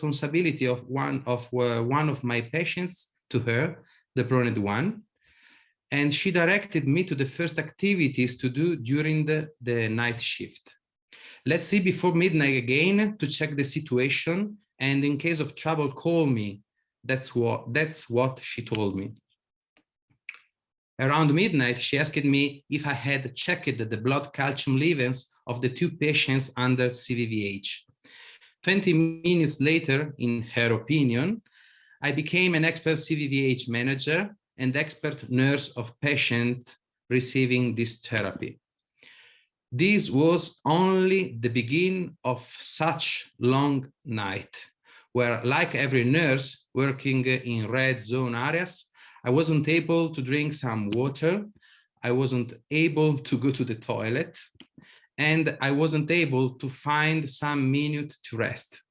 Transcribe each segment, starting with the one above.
responsibility of one of my patients to her, the prominent one, and she directed me to the first activities to do during the night shift. Let's see before midnight again to check the situation, and in case of trouble, call me. That's what she told me. Around midnight, she asked me if I had checked the blood calcium levels of the two patients under CVVH. 20 minutes later, in her opinion, I became an expert CVVH manager and expert nurse of patients receiving this therapy. This was only the beginning of such long night, where, like every nurse working in red zone areas, I wasn't able to drink some water, I wasn't able to go to the toilet, and I wasn't able to find some minute to rest.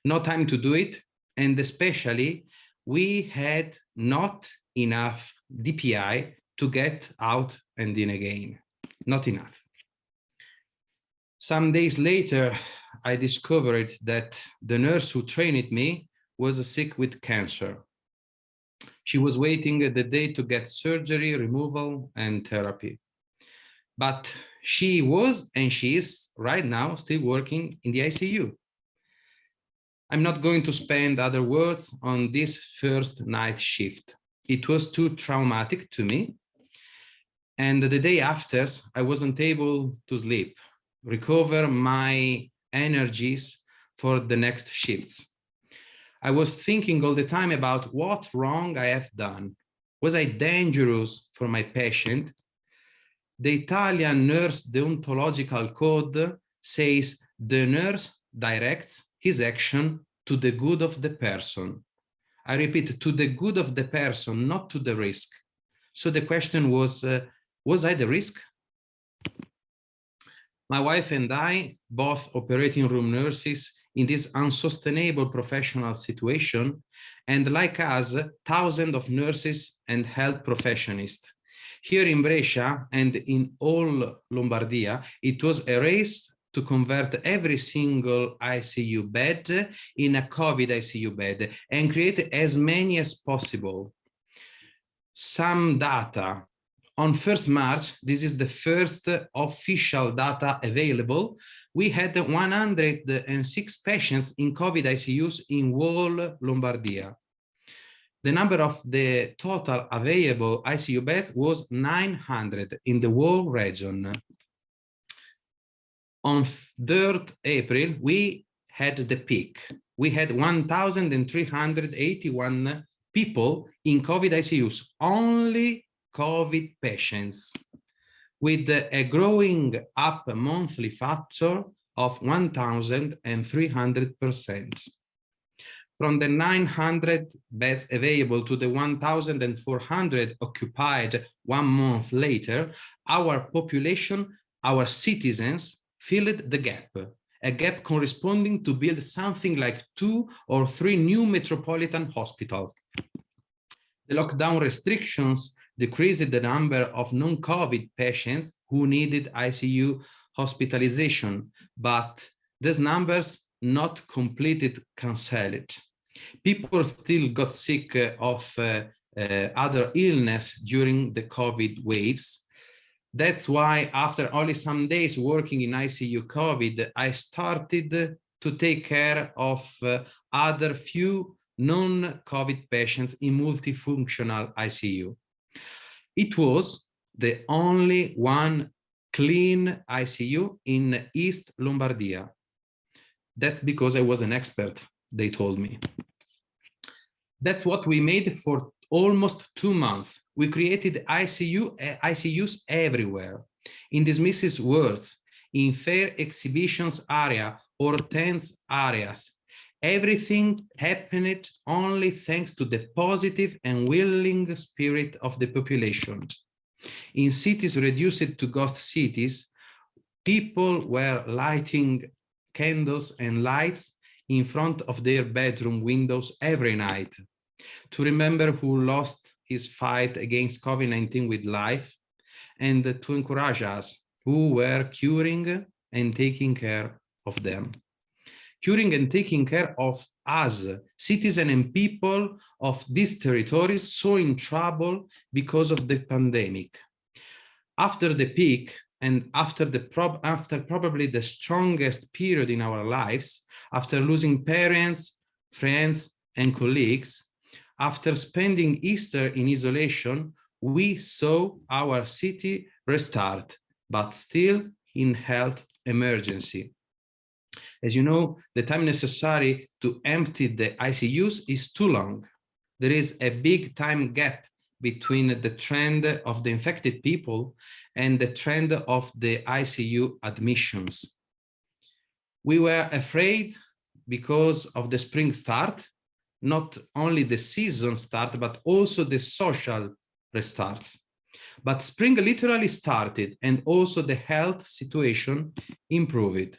No time to do it, and especially we had not enough DPI to get out and in again, not enough. Some days later, I discovered that the nurse who trained me was sick with cancer. She was waiting the day to get surgery, removal, and therapy. But she was, and she is right now, still working in the ICU. I'm not going to spend other words on this first night shift. It was too traumatic to me. And the day after, I wasn't able to sleep, recover my energies for the next shifts. I was thinking all the time about what wrong I have done. Was I dangerous for my patient? The Italian nurse deontological code says the nurse directs his action to the good of the person. I repeat, to the good of the person, not to the risk. So the question was I the risk? My wife and I, both operating room nurses in this unsustainable professional situation, and like us, thousands of nurses and health professionists. Here in Brescia and in all Lombardia, it was a race to convert every single ICU bed in a COVID ICU bed and create as many as possible. Some data. On 1st March, this is the first official data available. We had 106 patients in COVID ICUs in whole Lombardia. The number of the total available ICU beds was 900 in the whole region. On 3rd April, we had the peak. We had 1,381 people in COVID ICUs, only COVID patients, with a growing up monthly factor of 1,300%. From the 900 beds available to the 1,400 occupied 1 month later, our population, our citizens, filled the gap, a gap corresponding to build something like 2 or 3 new metropolitan hospitals. The lockdown restrictions decreased the number of non-COVID patients who needed ICU hospitalization, but these numbers not completed cancelled. People still got sick of other illness during the COVID waves. That's why after only some days working in ICU COVID, I started to take care of other few non-COVID patients in multifunctional ICU. It was the only one clean ICU in East Lombardia. That's because I was an expert, they told me. That's what we made for almost 2 months. We created ICUs everywhere, in dismissive words, in fair exhibitions area or tents areas. Everything happened only thanks to the positive and willing spirit of the population. In cities reduced to ghost cities, people were lighting candles and lights in front of their bedroom windows every night to remember who lost his fight against COVID-19 with life, and to encourage us who were curing and taking care of them. curing and taking care of us, citizens and people of these territories so in trouble because of the pandemic. After the peak and after probably the strongest period in our lives, after losing parents, friends, and colleagues, after spending Easter in isolation, we saw our city restart, but still in health emergency. As you know, the time necessary to empty the ICUs is too long. There is a big time gap between the trend of the infected people and the trend of the ICU admissions. We were afraid because of the spring start, not only the season start, but also the social restarts. But spring literally started, and also the health situation improved.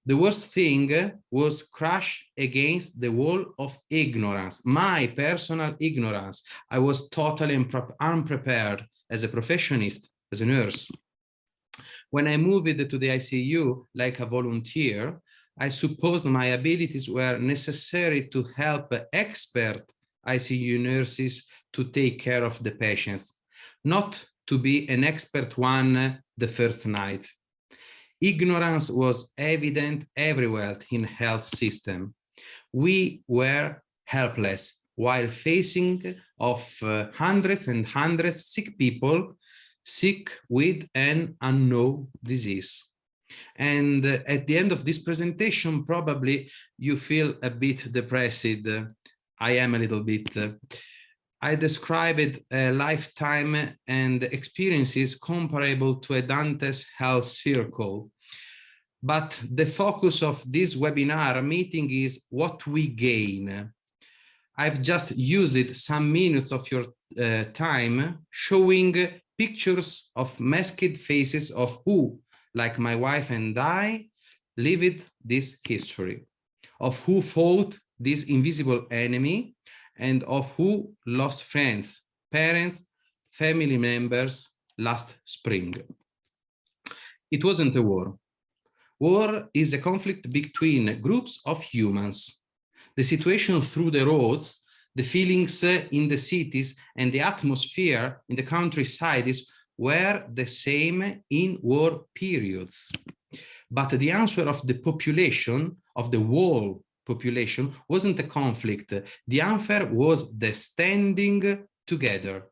The worst thing was crash against the wall of ignorance, my personal ignorance. I was totally unprepared as a professionist, as a nurse. When I moved to the ICU like a volunteer, I supposed my abilities were necessary to help expert ICU nurses to take care of the patients, not to be an expert one the first night. Ignorance was evident everywhere in health system. We were helpless while facing of hundreds and hundreds sick people, sick with an unknown disease. And at the end of this presentation, probably you feel a bit depressed. I am a little bit. I described a lifetime and experiences comparable to a Dante's Hell Circle. But the focus of this webinar meeting is what we gain. I've just used some minutes of your time showing pictures of masked faces of who, like my wife and I, lived this history, of who fought this invisible enemy, and of who lost friends, parents, family members last spring. It wasn't a war. War is a conflict between groups of humans. The situation through the roads, the feelings in the cities, and the atmosphere in the countrysides were the same in war periods. But the answer of the population, of the whole population, wasn't a conflict. The answer was the standing together.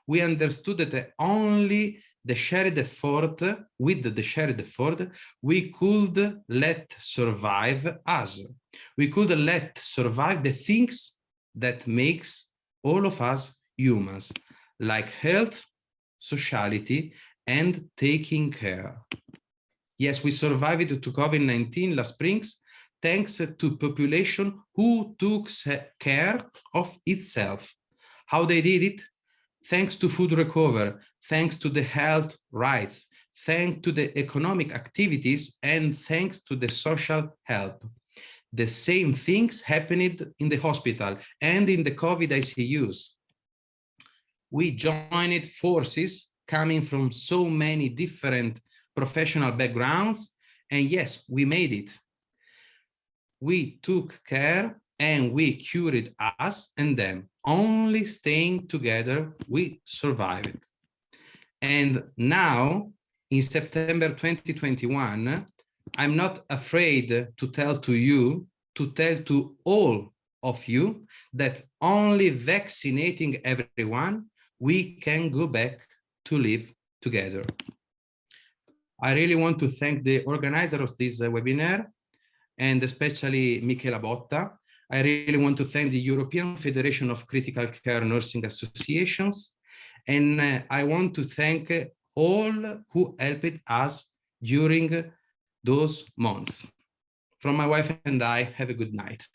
We understood that only the shared effort, with the shared effort, we could let survive us. We could let survive the things that makes all of us humans, like health, sociality, and taking care. Yes, we survived to COVID-19 last springs, thanks to population who took care of itself. How they did it? Thanks to food recovery, thanks to the health rights, thanks to the economic activities, and thanks to the social help. The same things happened in the hospital and in the COVID ICUs. We joined forces coming from so many different professional backgrounds, and yes, we made it. We took care and we cured us and them. Only staying together, we survived. And now, in September 2021, I'm not afraid to tell to all of you that only vaccinating everyone, we can go back to live together. I really want to thank the organizer of this webinar, and especially Michela Botta. I really want to thank the European Federation of Critical Care Nursing Associations. And I want to thank all who helped us during those months. From my wife and I, have a good night.